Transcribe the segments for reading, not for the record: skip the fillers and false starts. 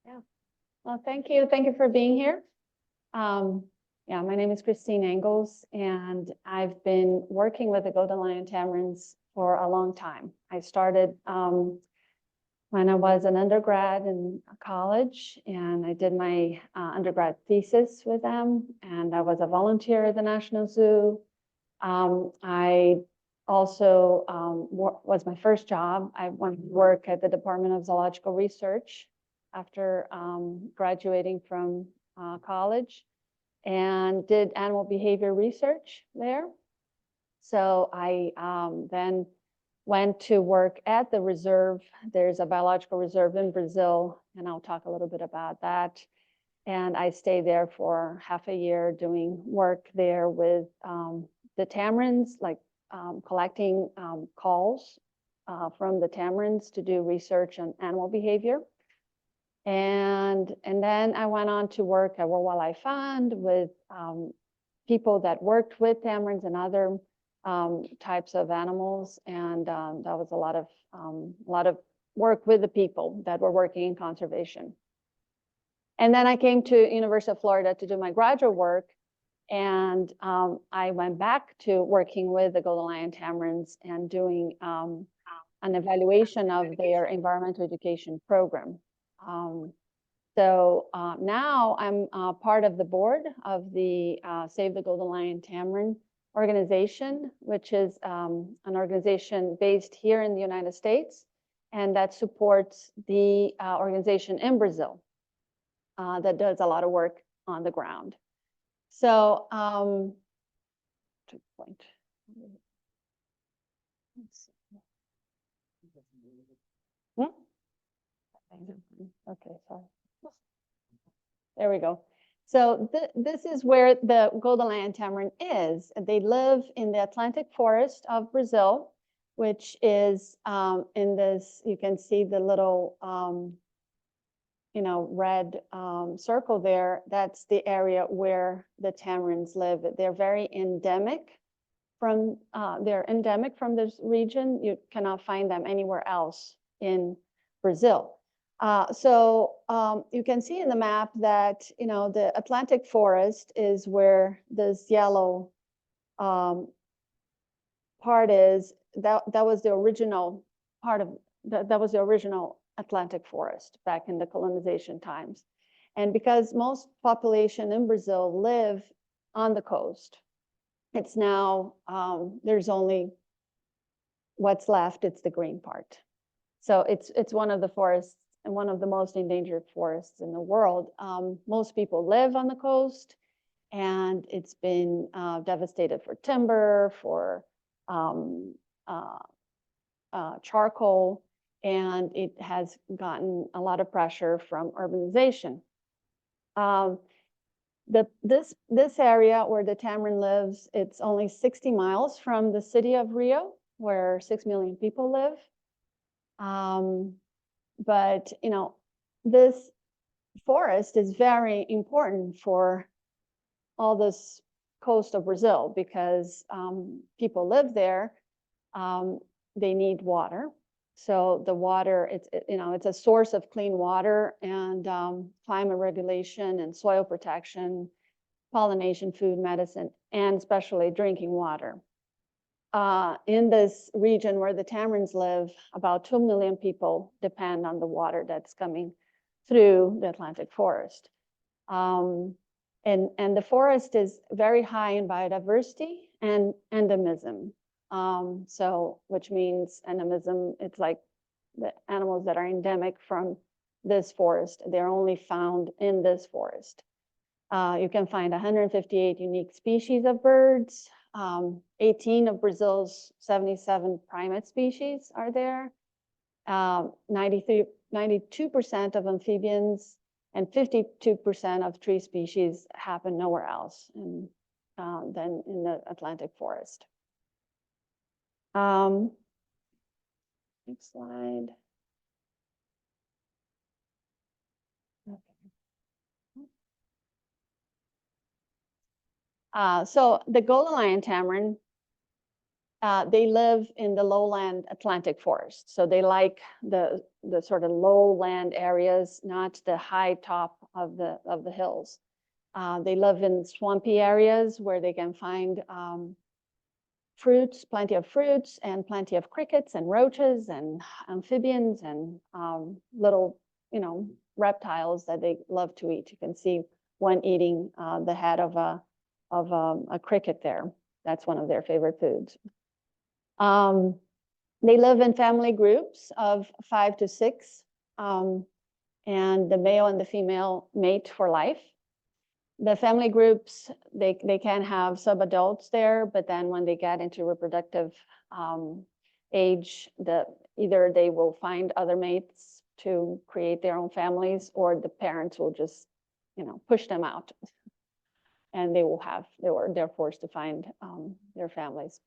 Yeah. Well, thank you. Thank you for being here. Yeah, my name is Christine Engels, and I've been working with the Golden Lion Tamarins for a long time. I started when I was an undergrad in college, and I did my undergrad thesis with them, and I was a volunteer at the National Zoo. I also was my first job. I went to work at the Department of Zoological Research after graduating from college, and did animal behavior research there. So I then went to work at the reserve. There's a biological reserve in Brazil, and I'll talk a little bit about that. And I stayed there for half a year doing work there with the tamarins, like collecting calls from the tamarins to do research on animal behavior. And then I went on to work at World Wildlife Fund with people that worked with tamarins and other types of animals, and that was a lot of work with the people that were working in conservation. And then I came to University of Florida to do my graduate work, and I went back to working with the Golden Lion Tamarins and doing an evaluation of their environmental education program. So now I'm part of the board of the Save the Golden Lion Tamarin organization, which is an organization based here in the United States, and that supports the organization in Brazil that does a lot of work on the ground. So, point. Okay, sorry. There we go. So this is where the Golden Lion Tamarin is. They live in the Atlantic forest of Brazil, which is in this, you can see the little, red circle there. That's the area where the tamarins live. They're very endemic they're endemic from this region. You cannot find them anywhere else in Brazil. So you can see in the map that, the Atlantic forest is where this yellow part is. That was the original part of, that was the original Atlantic forest back in the colonization times. And because most population in Brazil live on the coast, it's now, there's only what's left, it's the green part. So it's one of the forests and one of the most endangered forests in the world. Most people live on the coast, and it's been devastated for timber, for charcoal, and it has gotten a lot of pressure from urbanization. This area where the tamarin lives, it's only 60 miles from the city of Rio, where 6 million people live. But this forest is very important for all this coast of Brazil because people live there. They need water. So the water, it's a source of clean water and climate regulation and soil protection, pollination, food, medicine, and especially drinking water. In this region where the tamarins live, about 2 million people depend on the water that's coming through the Atlantic forest. And the forest is very high in biodiversity and endemism. So which means endemism, it's like the animals that are endemic from this forest. They're only found in this forest. You can find 158 unique species of birds. 18 of Brazil's 77 primate species are there. 92% of amphibians and 52% of tree species happen nowhere else than in the Atlantic forest. Next slide. Okay. So the Golden Lion Tamarin they live in the lowland Atlantic forest. So they like the sort of lowland areas, not the high top of the hills. They live in swampy areas where they can find fruits, plenty of fruits, and plenty of crickets and roaches and amphibians and little, reptiles that they love to eat. You can see one eating the head of a cricket there. That's one of their favorite foods. They live in family groups of 5 to 6, and the male and the female mate for life. The family groups, they can have subadults there, but then when they get into reproductive age, either they will find other mates to create their own families, or the parents will just, push them out, and they're forced to find their families,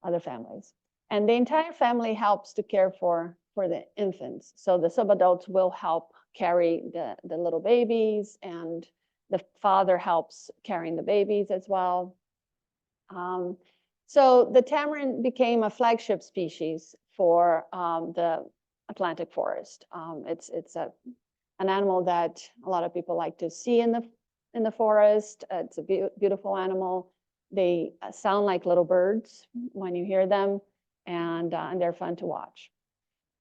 other families. And the entire family helps to care for the infants. So the subadults will help carry the little babies, and the father helps carrying the babies as well. So the tamarin became a flagship species for the Atlantic forest. It's an animal that a lot of people like to see in the forest. It's a beautiful animal. They sound like little birds when you hear them, and they're fun to watch.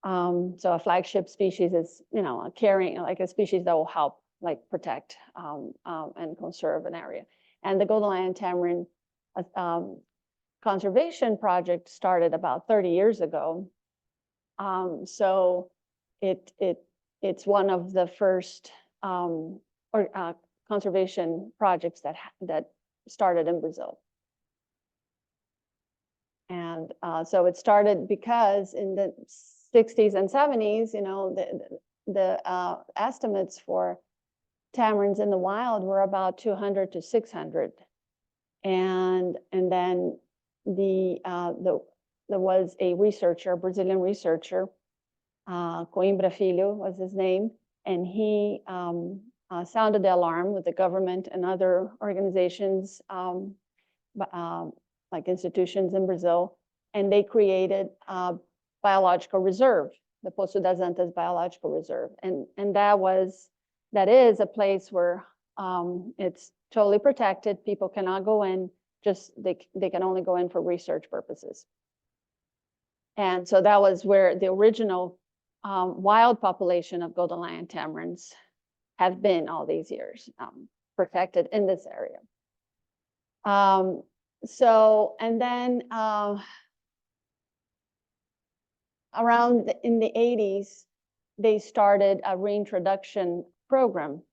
So a flagship species is, a species that will help protect and conserve an area. And the Golden Lion Tamarin conservation project started about 30 years ago. So it's one of the first conservation projects that started in Brazil. And so it started because in the 60s and 70s, the estimates for tamarins in the wild were about 200 to 600. And then there was a researcher, a Brazilian researcher, Coimbra Filho was his name, and he sounded the alarm with the government and other organizations, like institutions in Brazil, and they created a biological reserve, the Poço das Antas Biological Reserve, and that is a place where it's totally protected. People cannot go in. They can only go in for research purposes. And so that was where the original wild population of Golden Lion tamarins have been all these years, protected in this area. And then around in the 80s, they started a reintroduction program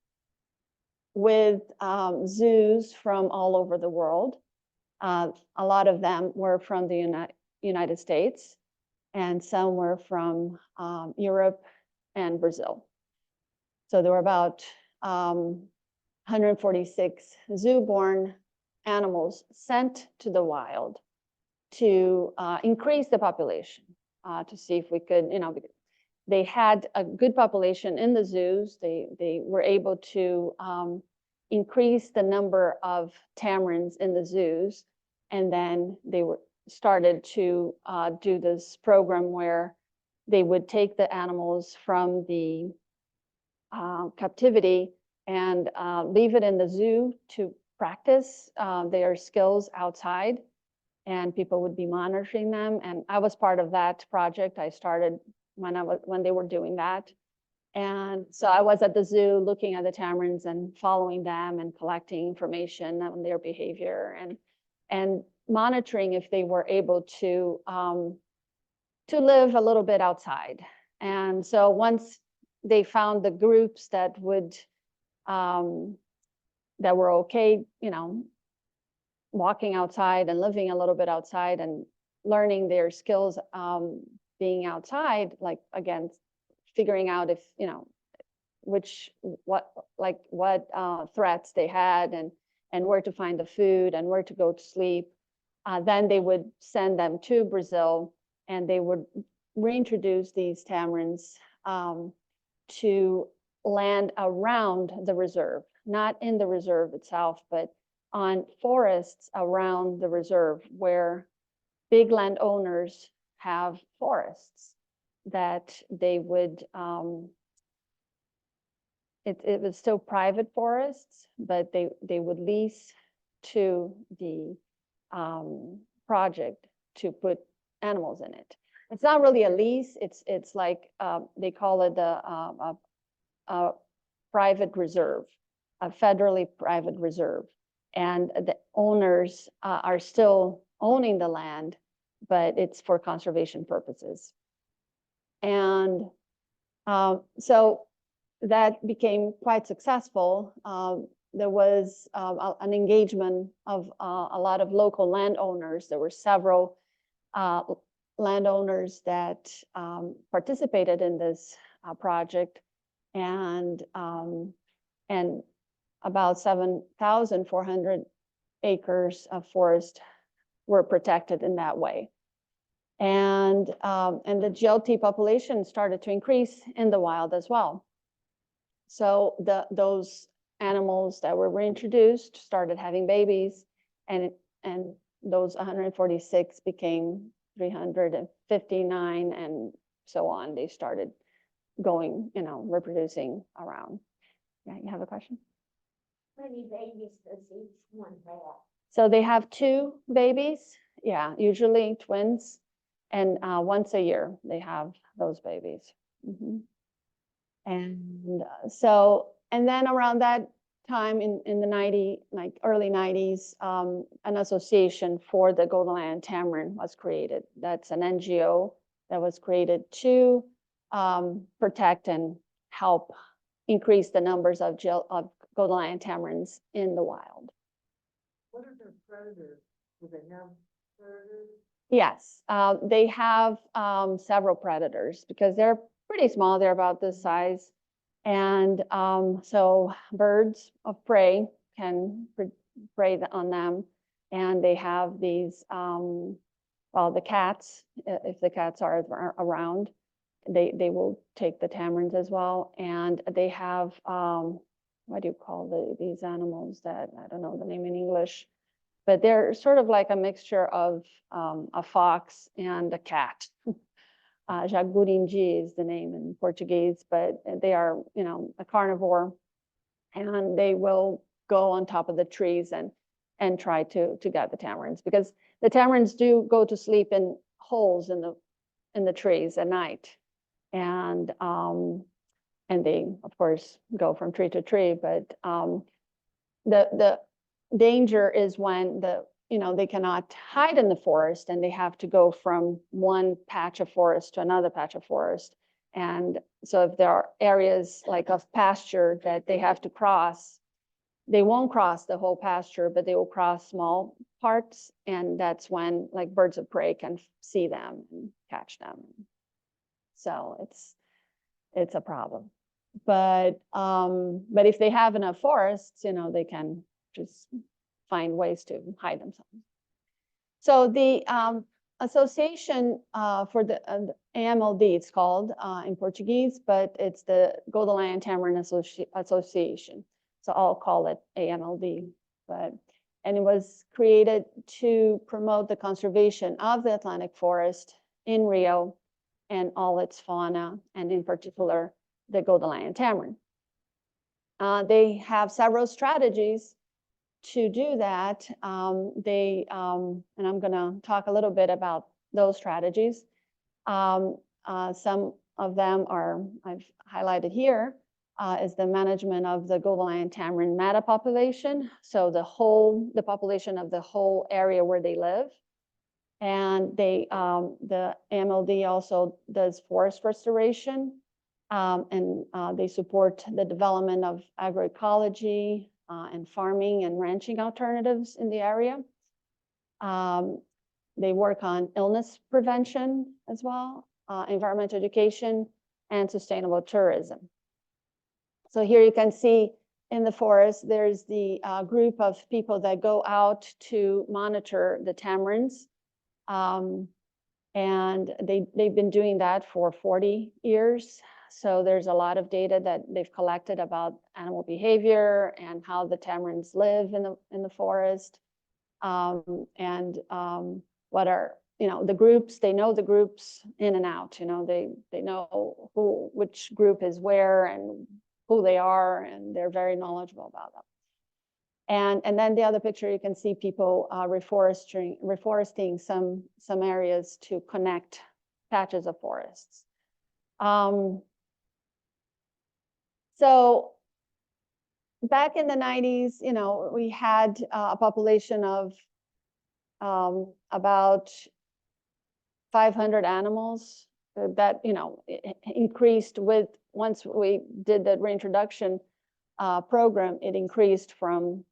with zoos from all over the world. A lot of them were from the United States, and some were from Europe and Brazil. So there were about 146 zoo-born animals sent to the wild to increase the population, to see if we could, they had a good population in the zoos. They were able to increase the number of tamarins in the zoos, and then they started to do this program where they would take the animals from the captivity and leave it in the zoo to practice their skills outside, and people would be monitoring them. And I was part of that project. I started when they were doing that. And so I was at the zoo looking at the tamarins and following them and collecting information on their behavior and monitoring if they were able to live a little bit outside. And so once they found the groups that would that were okay, walking outside and living a little bit outside and learning their skills being outside, like again, figuring out if what threats they had and where to find the food and where to go to sleep. Then they would send them to Brazil, and they would reintroduce these tamarins to land around the reserve, not in the reserve itself, but on forests around the reserve where big landowners have forests that they would, it was still private forests, but they would lease to the project to put animals in it. It's not really a lease. It's like they call it a private reserve, a federally private reserve, and the owners are still owning the land, but it's for conservation purposes. And so that became quite successful. There was an engagement of a lot of local landowners. There were several landowners that participated in this project, and about 7,400 acres of forest were protected in that way. And the GLT population started to increase in the wild as well. So those animals that were reintroduced started having babies, and those 146 became 359, and so on. They started going, reproducing around. Yeah, you have a question? How many babies does each one have? So they have 2 babies, yeah, usually twins, and once a year they have those babies. And so, and then around that time in the early 90s, an association for the Golden Lion Tamarin was created. That's an NGO that was created to protect and help increase the numbers of Golden Lion Tamarins in the wild. What are the predators? Do they have predators? Yes, they have several predators because they're pretty small. They're about this size. And so birds of prey can prey on them. And they have these, well, the cats, if the cats are around, they will take the tamarins as well. And they have, what do you call these animals that, I don't know the name in English, but they're sort of like a mixture of a fox and a cat. Jaguarinji is the name in Portuguese, but they are, a carnivore, and they will go on top of the trees and try to get the tamarins, because the tamarins do go to sleep in holes in the trees at night, and they of course go from tree to tree, but the danger is when they cannot hide in the forest, and they have to go from one patch of forest to another patch of forest. And so if there are areas like of pasture that they have to cross, they won't cross the whole pasture, but they will cross small parts. And that's when like birds of prey can see them and catch them. So it's a problem. But if they have enough forests, they can just find ways to hide themselves. So the association for the AMLD, it's called in Portuguese, but it's the Golden Lion Tamarin Association. So I'll call it AMLD. And it was created to promote the conservation of the Atlantic forest in Rio and all its fauna, and in particular, the Golden Lion Tamarin. They have several strategies to do that. And I'm going to talk a little bit about those strategies. Some of them are, I've highlighted here, is the management of the Golden Lion Tamarin meta population. So the population of the whole area where they live. And the AMLD also does forest restoration, and they support the development of agroecology, and farming and ranching alternatives in the area. They work on illness prevention as well, environmental education, and sustainable tourism. So here you can see in the forest, there's the group of people that go out to monitor the tamarins. And they've been doing that for 40 years. So there's a lot of data that they've collected about animal behavior and how the tamarins live in the forest, and what are the groups, they know the groups in and out, they know which group is where and who they are, and they're very knowledgeable about them. And then the other picture, you can see people reforesting some areas to connect patches of forests. So back in the 90s, we had a population of about 500 animals that, increased once we did the reintroduction program, it increased from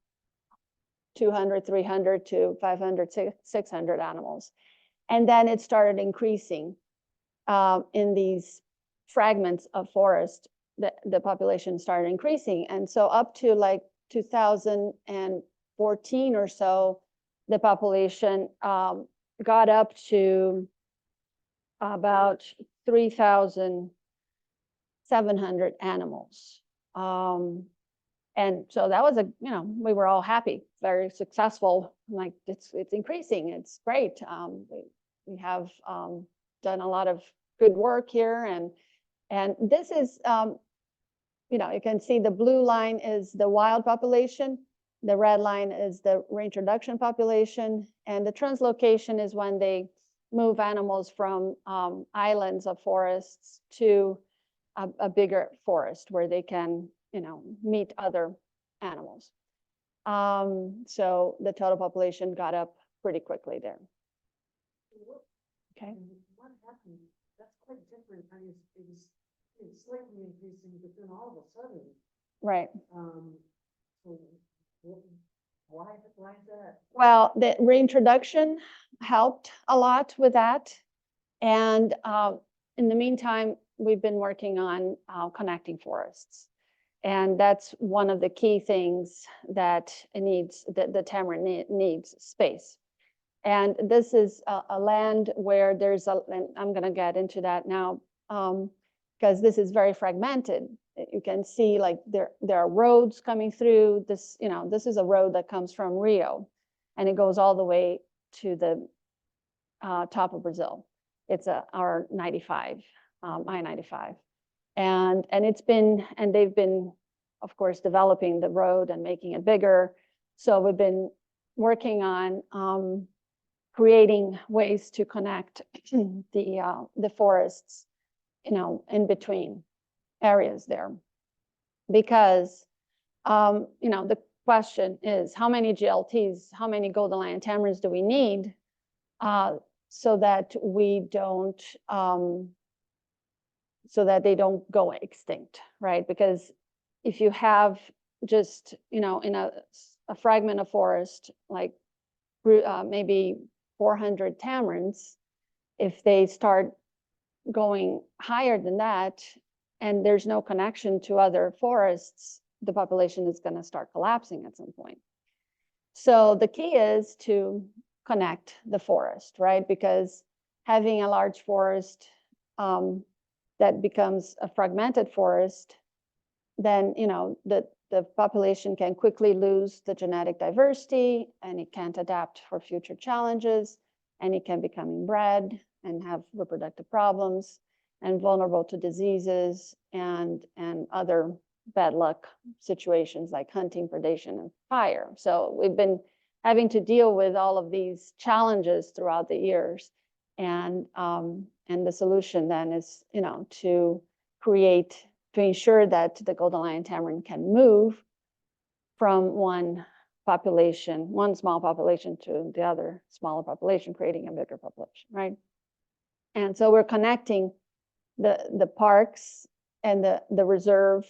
200, 300 to 500, 600 animals. And then it started increasing in these fragments of forest, the population started increasing. And so up to like 2014 or so, the population got up to about 3,700 animals. And so that was we were all happy, very successful. Like it's increasing, it's great. We have done a lot of good work here, and this is, you can see the blue line is the wild population, the red line is the reintroduction population, and the translocation is when they move animals from islands of forests to a bigger forest where they can meet other animals. So the total population got up pretty quickly there. Okay. What happened? That's quite different. I mean, it's slightly increasing, but then all of a sudden. Right. So why is that? Well, the reintroduction helped a lot with that. And in the meantime, we've been working on connecting forests. And that's one of the key things that it needs, the tamarin needs space. And this is a land where there's and I'm going to get into that now, because this is very fragmented. You can see like there are roads coming through this, this is a road that comes from Rio, and it goes all the way to the top of Brazil. It's our 95, I-95. And they've been, of course, developing the road and making it bigger. So we've been working on creating ways to connect the forests, in between areas there. Because, the question is, how many GLTs, how many golden lion tamarins do we need so that we don't, so that they don't go extinct, right? Because if you have just, in a fragment of forest, like maybe 400 tamarins, if they start going higher than that, and there's no connection to other forests, the population is going to start collapsing at some point. So the key is to connect the forest, right? Because having a large forest that becomes a fragmented forest, then the population can quickly lose the genetic diversity, and it can't adapt for future challenges, and it can become inbred and have reproductive problems and vulnerable to diseases and other bad luck situations like hunting, predation, and fire. So we've been having to deal with all of these challenges throughout the years. And the solution then is, to ensure that the golden lion tamarin can move from one small population to the other smaller population, creating a bigger population, right? And so we're connecting the parks and the reserve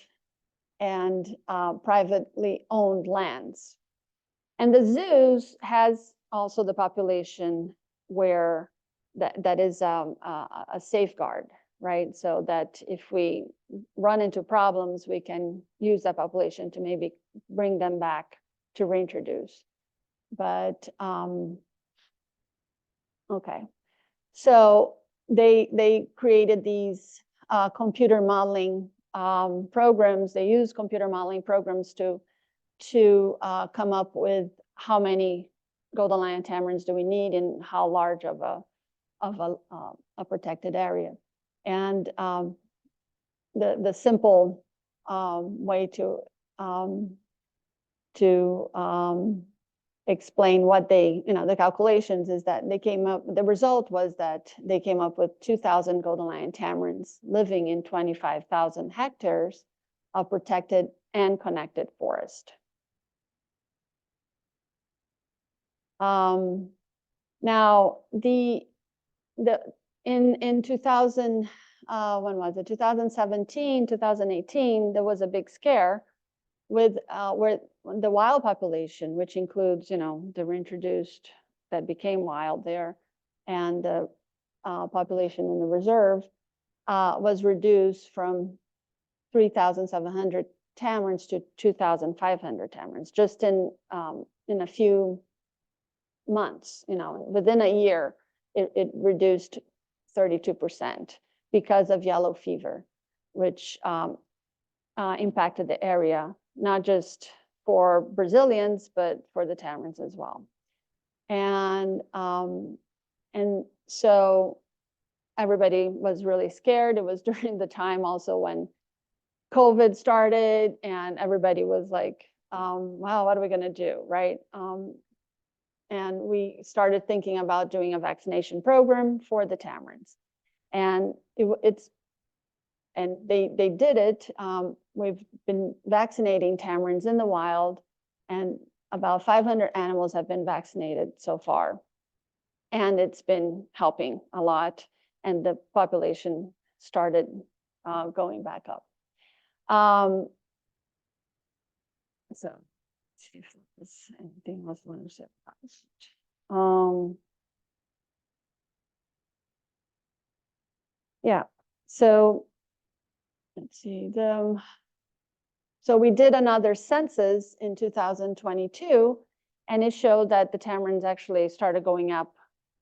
and privately owned lands. And the zoos has also the population where that is a safeguard, right? So that if we run into problems, we can use that population to maybe bring them back to reintroduce. But, okay. So they created these computer modeling programs. They use computer modeling programs to come up with how many golden lion tamarins do we need and how large of of a protected area. And the simple way to explain what they, the calculations is that they came up, the result was that they came up with 2,000 golden lion tamarins living in 25,000 hectares of protected and connected forest. Now, in 2000, when was it? 2017, 2018, there was a big scare with where the wild population, which includes, the reintroduced that became wild there, and the population in the reserve was reduced from 3,700 tamarins to 2,500 tamarins, just in a few months. Within a year, it reduced 32% because of yellow fever, which impacted the area, not just for Brazilians, but for the tamarins as well. And so everybody was really scared. It was during the time also when COVID started, and everybody was like, wow, what are we going to do, right? And we started thinking about doing a vaccination program for the tamarins. And they did it. We've been vaccinating tamarins in the wild, and about 500 animals have been vaccinated so far. And it's been helping a lot, and the population started going back up. So, let's see if there's anything else I want to say about this. Yeah, so let's see. So we did another census in 2022, and it showed that the tamarins actually started going up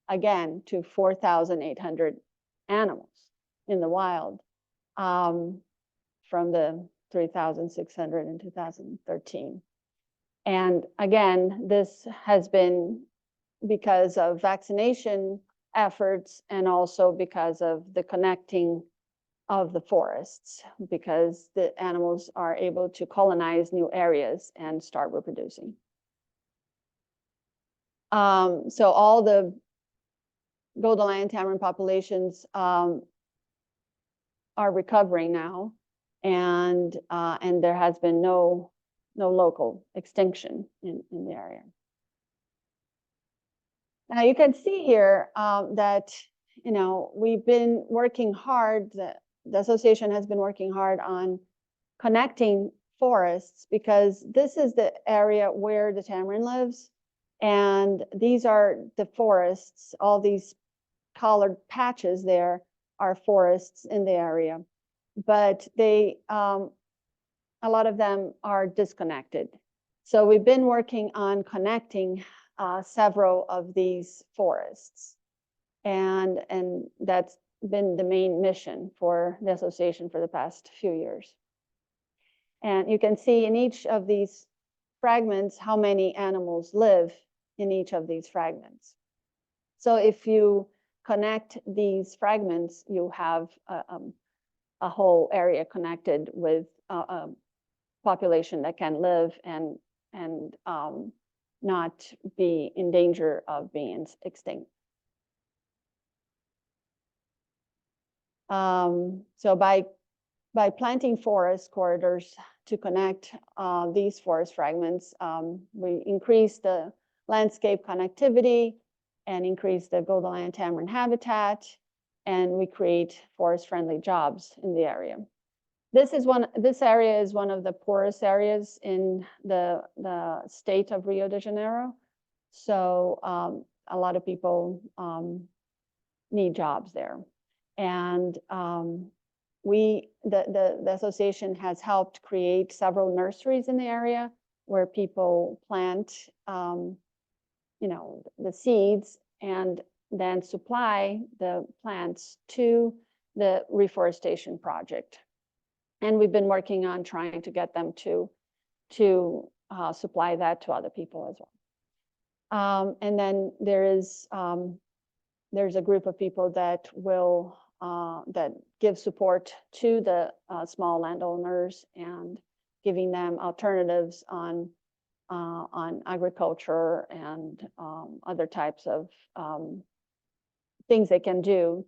again to 4,800 animals in the wild, from the 3,600 in 2013. And again, this has been because of vaccination efforts, and also because of the connecting of the forests, because the animals are able to colonize new areas and start reproducing. So all the golden lion tamarin populations are recovering now, and there has been no local extinction in the area. Now you can see here that we've been working hard. The association has been working hard on connecting forests, because this is the area where the tamarin lives, and these are the forests. All these colored patches there are forests in the area, but they a lot of them are disconnected. So we've been working on connecting several of these forests, and that's been the main mission for the association for the past few years. And you can see in each of these fragments how many animals live in each of these fragments. So if you connect these fragments, you have a whole area connected with a population that can live and not be in danger of being extinct. So by planting forest corridors to connect these forest fragments, we increase the landscape connectivity and increase the golden lion tamarin habitat, and we create forest-friendly jobs in the area. This area is one of the poorest areas in the state of Rio de Janeiro. So a lot of people need jobs there. And the association has helped create several nurseries in the area where people plant the seeds and then supply the plants to the reforestation project. And we've been working on trying to get them to supply that to other people as well. And then there is there's a group of people that will that give support to the small landowners and giving them alternatives on agriculture and other types of things they can do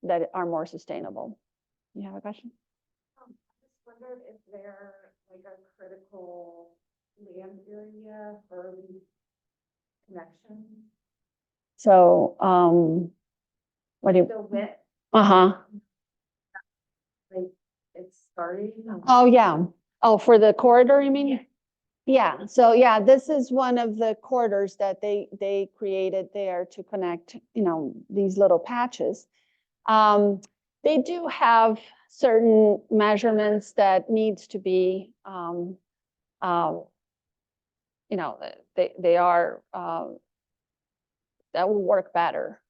that are more sustainable. You have a question? I just wondered if they're like a critical land area for these connections. So, what do you, The width, uh-huh. like it's starting. Oh, yeah. Oh, for the corridor, you mean? Yeah, so yeah, this is one of the corridors that they created there to connect, these little patches. They do have certain measurements that needs to be, they are, that will work better.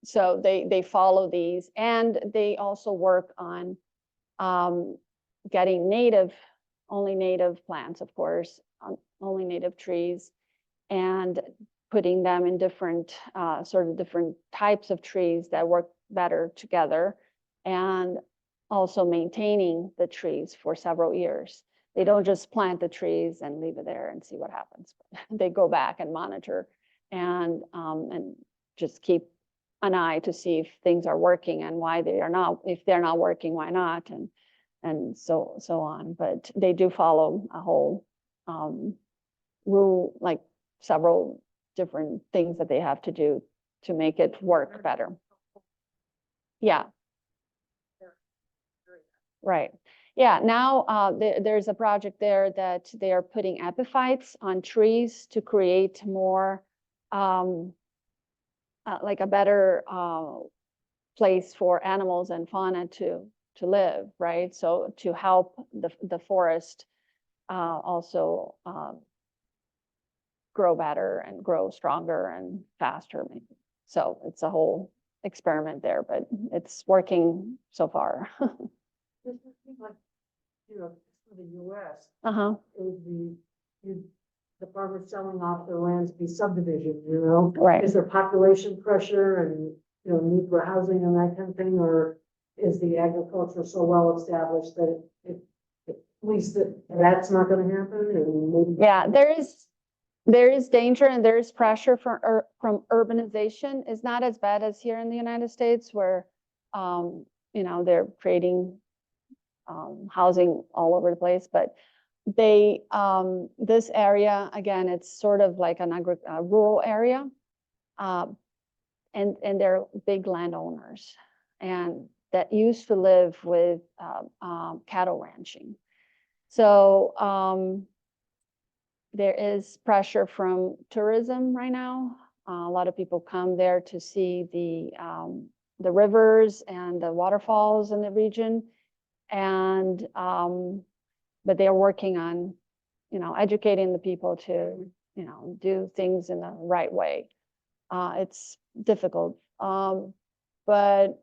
So they follow these, and they also work on getting only native plants, of course, only native trees, and putting them in different different types of trees that work better together, and also maintaining the trees for several years. They don't just plant the trees and leave it there and see what happens. They go back and monitor and just keep an eye to see if things are working and why they are not. If they're not working, why not? And so on. But they do follow a whole rule, like several different things that they have to do to make it work better. Yeah. Right. Yeah, now there's a project there that they are putting epiphytes on trees to create more, like a better place for animals and fauna to live, right? So to help the forest also grow better and grow stronger and faster, maybe. So it's a whole experiment there, but it's working so far. This would be like, for the US, Uh-huh. it would be, the farmers selling off their lands be subdivision, Right. Is there population pressure and, need for housing and that kind of thing, or is the agriculture so well established that at least that's not gonna happen, and maybe. Yeah, there is danger and there is pressure from urbanization. It's not as bad as here in the United States, where they're creating housing all over the place. But this area, again, it's sort of like a rural area, and they're big landowners, and that used to live with cattle ranching. So there is pressure from tourism right now. A lot of people come there to see the rivers and the waterfalls in the region, and but they are working on, educating the people to, do things in the right way. It's difficult, but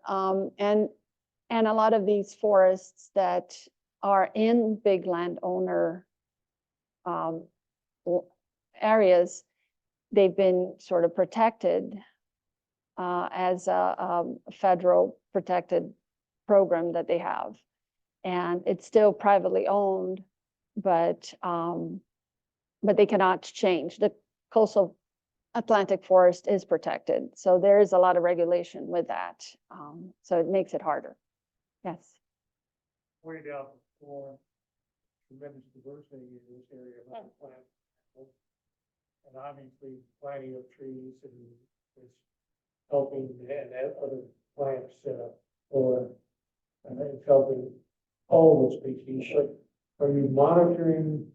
and a lot of these forests that are in big landowner areas, they've been sort of protected as a federal protected program that they have, and it's still privately owned, but they cannot change. The coastal Atlantic forest is protected, so there is a lot of regulation with that, so it makes it harder. Yes. Pointed out before, tremendous diversity in this area of plants. And obviously planting of trees and is helping, and other plants it's helping all the species. But are you monitoring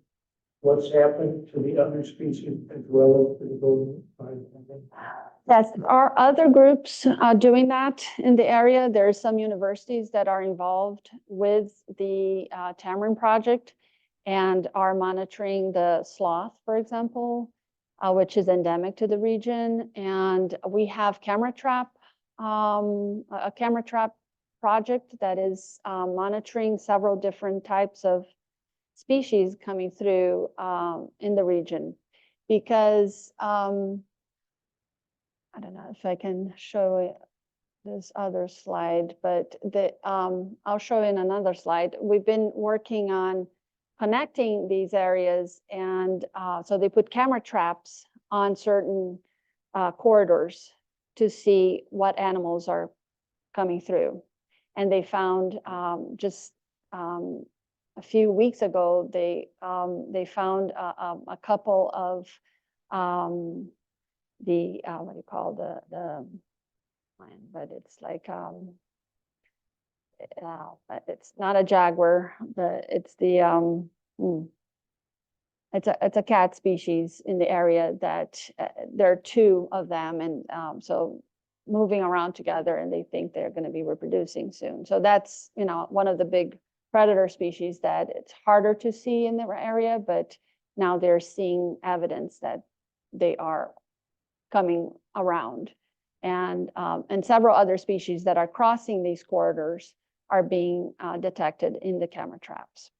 what's happened to the other species as well as to the golden pine? Yes, there are other groups doing that in the area. There are some universities that are involved with the Tamarin project and are monitoring the sloth, for example, which is endemic to the region. And we have a camera trap project that is monitoring several different types of species coming through in the region, because I don't know if I can show it, this other slide, but I'll show in another slide. We've been working on connecting these areas, and so they put camera traps on certain corridors to see what animals are coming through. And they found just a few weeks ago, they found a couple of the what do you call the but it's like it's not a jaguar, but it's the it's a cat species in the area that there are two of them, and so moving around together, and they think they're going to be reproducing soon. So that's, you know, one of the big predator species that it's harder to see in the area, but now they're seeing evidence that they are coming around. And several other species that are crossing these corridors are being detected in the camera traps.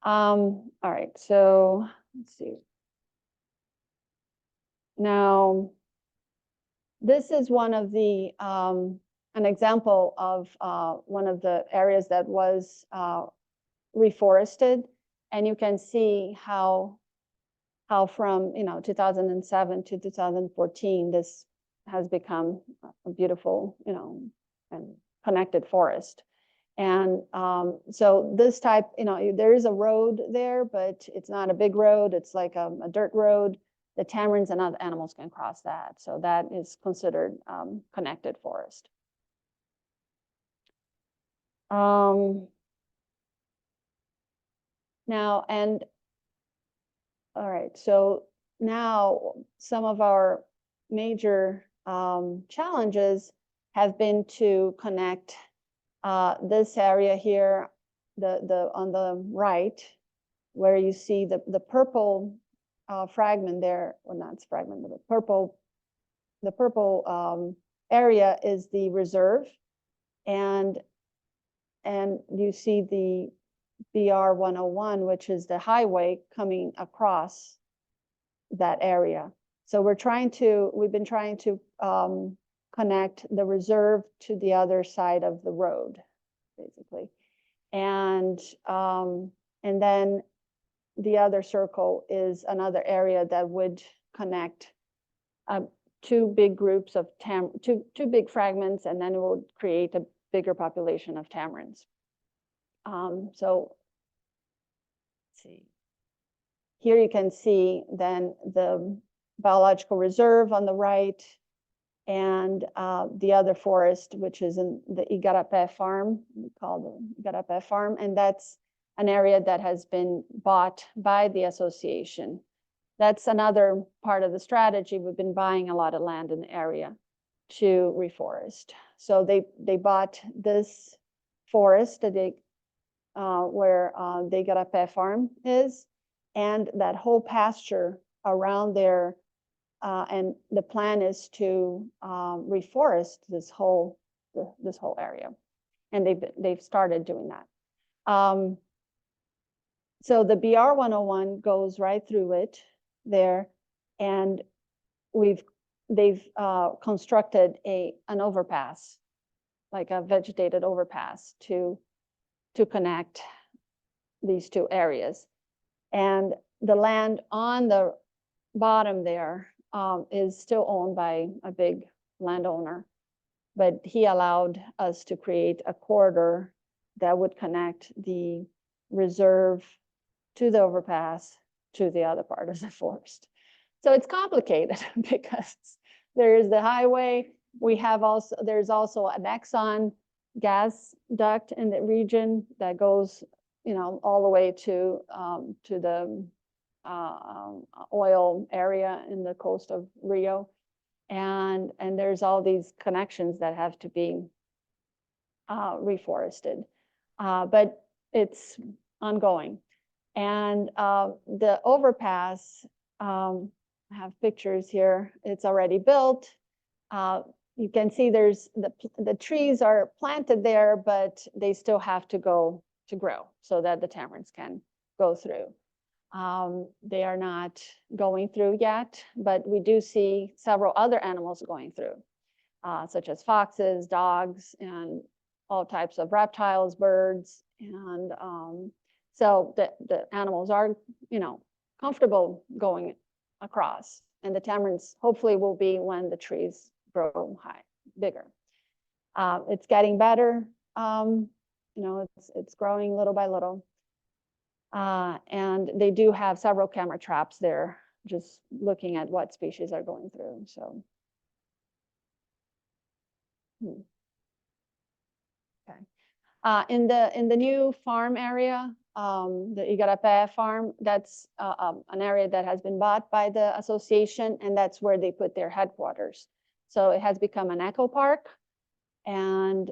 All right, so let's see. Now, this is one of the, an example of one of the areas that was reforested. And you can see how from, you know, 2007 to 2014, this has become a beautiful, you know, and connected forest. And so this type, you know, there is a road there, but it's not a big road. It's like a dirt road. The tamarins and other animals can cross that. So that is considered connected forest. Now, and all right, so now some of our major challenges have been to connect this area here, on the right, where you see the purple fragment there, or not fragment, but the purple area is the reserve, and you see the BR 101, which is the highway coming across that area. So we've been trying to connect the reserve to the other side of the road, basically. And then the other circle is another area that would connect two big groups of two big fragments, and then it will create a bigger population of tamarins. So let's see. Here you can see then the biological reserve on the right, and the other forest, which is in the Igarapé farm, we call the Igarapé farm, and that's an area that has been bought by the association. That's another part of the strategy. We've been buying a lot of land in the area to reforest. So they bought this forest that where the Igarapé farm is, and that whole pasture around there. And the plan is to reforest this whole area, and they've started doing that. So the BR 101 goes right through it there, and they've constructed an overpass, like a vegetated overpass to connect these two areas. And the land on the bottom there is still owned by a big landowner, but he allowed us to create a corridor that would connect the reserve to the overpass to the other part of the forest. So it's complicated because there is the highway. There's also an Exxon gas duct in the region that goes, you know, all the way to the oil area in the coast of Rio, and there's all these connections that have to be reforested, but it's ongoing. And the overpass, I have pictures here. It's already built. You can see there's the trees are planted there, but they still have to grow so that the tamarins can go through. They are not going through yet, but we do see several other animals going through, such as foxes, dogs, and all types of reptiles, birds. And so the animals are, comfortable going across. And the tamarins hopefully will be when the trees grow bigger. It's getting better. It's growing little by little. And they do have several camera traps there, just looking at what species are going through. So, okay. In the new farm area, the Igarapé farm, that's an area that has been bought by the association, and that's where they put their headquarters. So it has become an eco park, and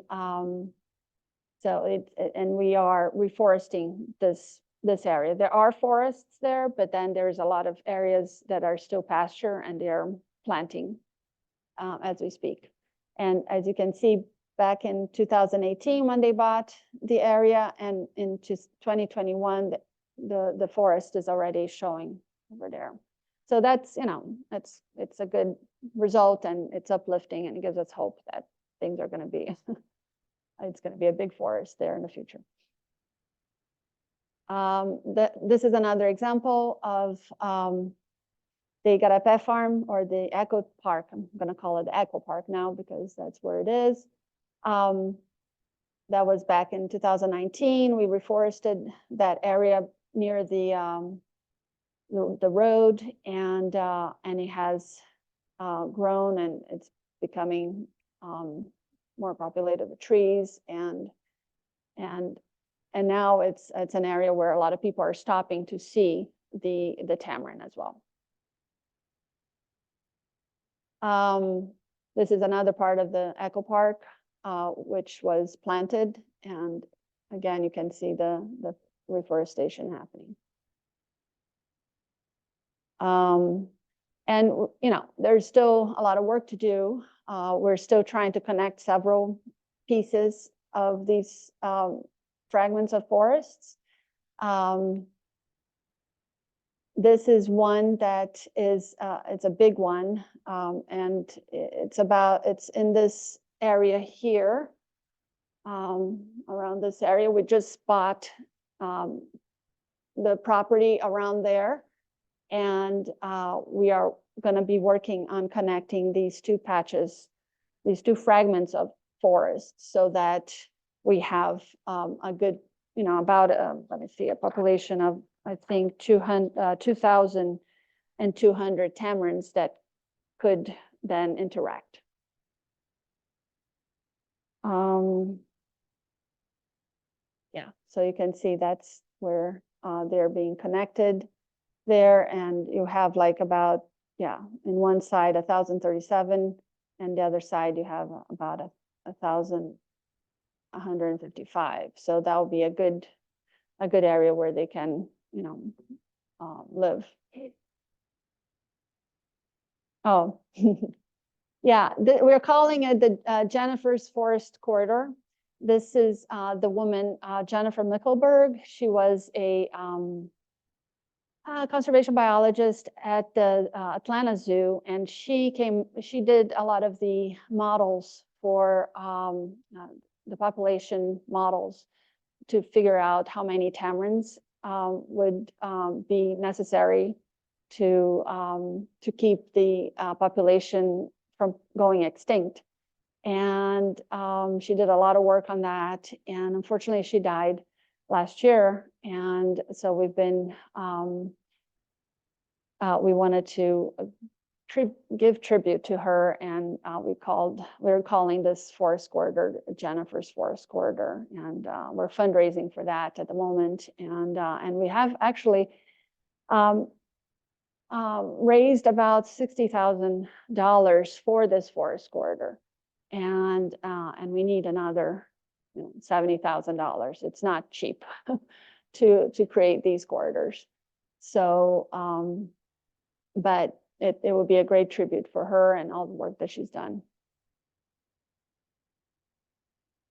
and we are reforesting this area. There are forests there, but then there's a lot of areas that are still pasture, and they're planting as we speak. And as you can see, back in 2018, when they bought the area, and in 2021, the forest is already showing over there. So that's, it's a good result, and it's uplifting, and it gives us hope that things are going to be, it's going to be a big forest there in the future. This is another example of the Igarapé farm, or the Eco Park. I'm going to call it the Eco Park now because that's where it is. That was back in 2019. We reforested that area near the road, and it has grown, and it's becoming more populated with trees, and now it's an area where a lot of people are stopping to see the tamarin as well. This is another part of the Eco Park, which was planted, and again, you can see the reforestation happening. And there's still a lot of work to do. We're still trying to connect several pieces of these fragments of forests. This is one that is, it's a big one, and it's in this area here, around this area. We just bought the property around there, and we are going to be working on connecting these two patches, these two fragments of forest, so that we have a good, about, let me see, a population of, I think, 2,200 tamarins that could then interact. Yeah, so you can see that's where they're being connected there, and you have like about, in one side 1,037, and the other side you have about 1,155. So that will be a good area where they can, live. Oh, yeah, we're calling it the Jennifer's Forest Corridor. This is the woman, Jennifer Mickelberg. She was a conservation biologist at the Atlanta Zoo, and she did a lot of the models for the population models to figure out how many tamarins would be necessary to keep the population from going extinct. And she did a lot of work on that, and unfortunately she died last year. And so we've been, we wanted to give tribute to her, and we're calling this forest corridor Jennifer's Forest Corridor, and we're fundraising for that at the moment. And we have actually raised about $60,000 for this forest corridor, and we need another $70,000. It's not cheap to create these corridors. So, but it would be a great tribute for her and all the work that she's done.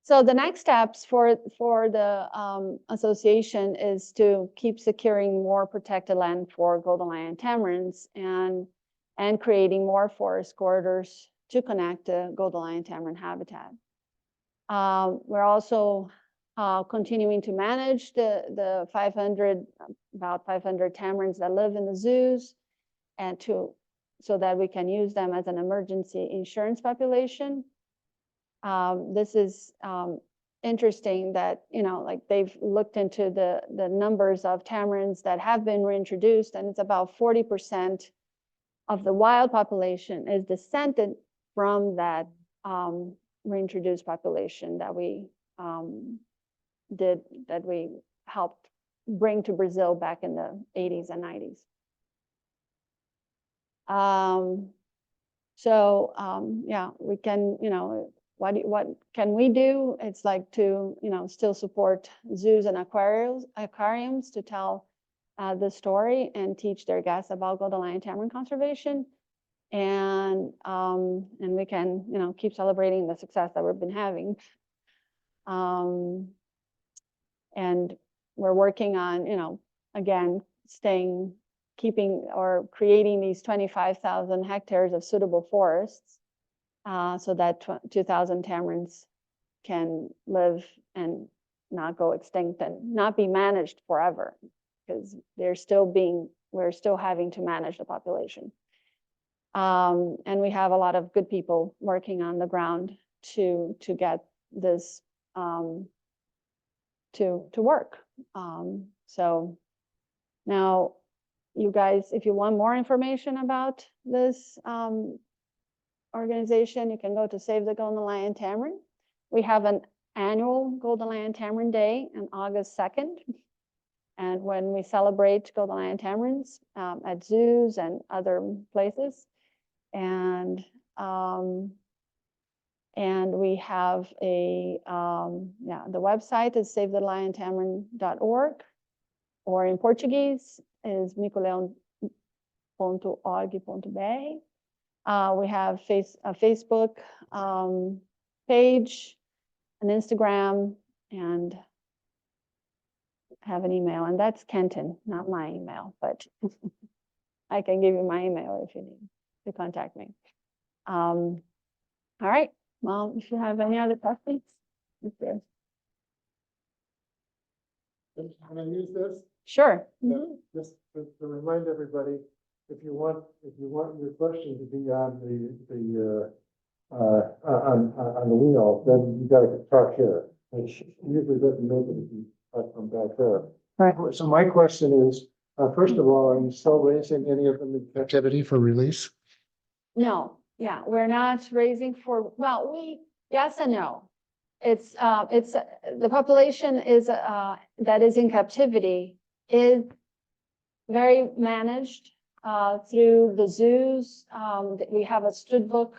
So the next steps for the association is to keep securing more protected land for golden lion tamarins and creating more forest corridors to connect the golden lion tamarin habitat. We're also continuing to manage the 500, about 500 tamarins that live in the zoos, and so that we can use them as an emergency insurance population. This is interesting that, you know, like they've looked into the numbers of tamarins that have been reintroduced, and it's about 40% of the wild population is descended from that reintroduced population that we helped bring to Brazil back in the 80s and 90s. Yeah, we can, you know, what can we do? It's like to, you know, still support zoos and aquariums to tell the story and teach their guests about golden lion tamarin conservation. And we can, you know, keep celebrating the success that we've been having. And we're working on, you know, again, keeping or creating these 25,000 hectares of suitable forests so that 2,000 tamarins can live and not go extinct and not be managed forever, because we're still having to manage the population. And we have a lot of good people working on the ground to get this to work. So now, you guys, if you want more information about this organization, you can go to Save the Golden Lion Tamarin. We have an annual Golden Lion Tamarin Day on August 2nd. And when we celebrate golden lion tamarins at zoos and other places. And we have the website is savetheliontamarin.org, or in Portuguese is micoleão.org.br. We have a Facebook page, an Instagram, and have an email, and that's Kenton, not my email, but I can give you my email if you need to contact me. All right, well, if you have any other questions, it's there. Can I use this? Sure. Just to remind everybody, if you want your question to be on the wheel, then you gotta talk here. It usually doesn't make it if you talk from back there. Right. So my question is, first of all, are you still raising any of them in captivity for release? No, yeah, we're not raising for, well, yes and no. It's the population is that is in captivity is very managed through the zoos. We have a stud book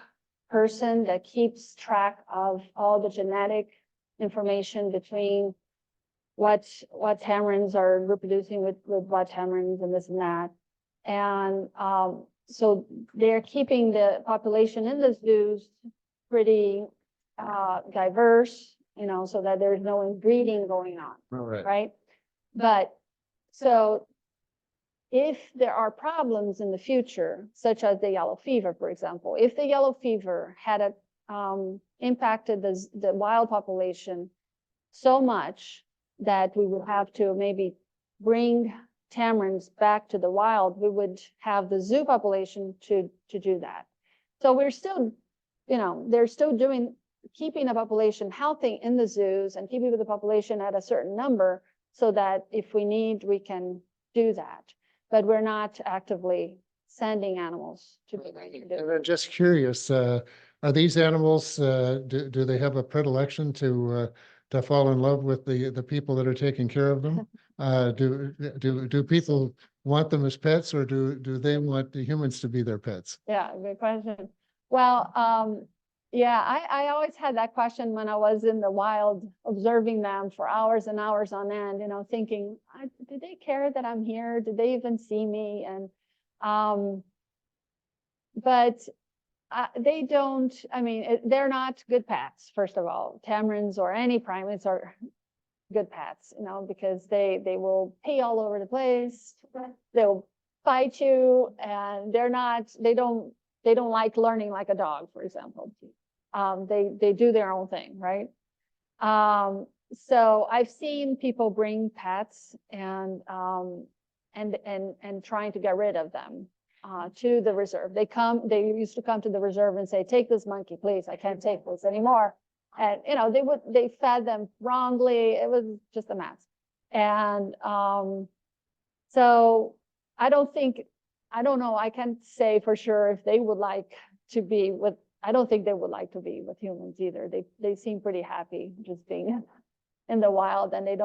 person that keeps track of all the genetic information between what tamarins are reproducing with what tamarins and this and that. And so they're keeping the population in the zoos pretty diverse, you know, so that there's no inbreeding going on, right? But so if there are problems in the future, such as the yellow fever, for example, if the yellow fever had impacted the wild population so much that we would have to maybe bring tamarins back to the wild, we would have the zoo population to do that. So we're still, you know, they're still keeping the population healthy in the zoos and keeping the population at a certain number so that if we need, we can do that. But we're not actively sending animals to be reintroduced. And I'm just curious, are these animals, do they have a predilection to fall in love with the people that are taking care of them? Do people want them as pets, or do they want the humans to be their pets? Yeah, good question. Well, yeah, I always had that question when I was in the wild, observing them for hours and hours on end, you know, thinking, do they care that I'm here? Do they even see me? And, but They don't, I mean, they're not good pets, first of all. Tamarins or any primates are good pets, you know, because they will pee all over the place. They'll bite you, and they don't like learning like a dog, for example. They do their own thing, right? So I've seen people bring pets and trying to get rid of them to the reserve. They used to come to the reserve and say, take this monkey, please. I can't take this anymore. And, you know, they fed them wrongly. It was just a mess. And so I don't know, I can't say for sure if they would like to be with, I don't think they would like to be with humans either. They seem pretty happy just being in the wild, and they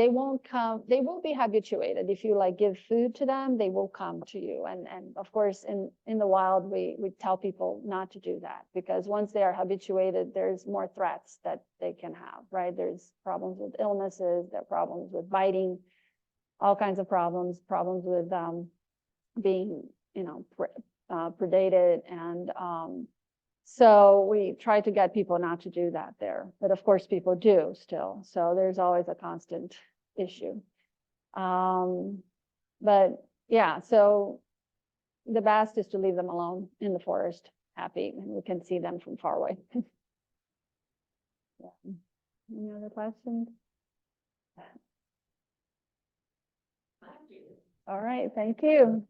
won't be habituated. If you like give food to them, they will come to you. And of course, in the wild, we tell people not to do that, because once they are habituated, there's more threats that they can have, right? There's problems with illnesses, there are problems with biting, all kinds of problems with being, you know, predated. And so we try to get people not to do that there, but of course people do still. So there's always a constant issue. But yeah, so the best is to leave them alone in the forest, happy, and we can see them from far away. Yeah. Any other questions? All right, thank you.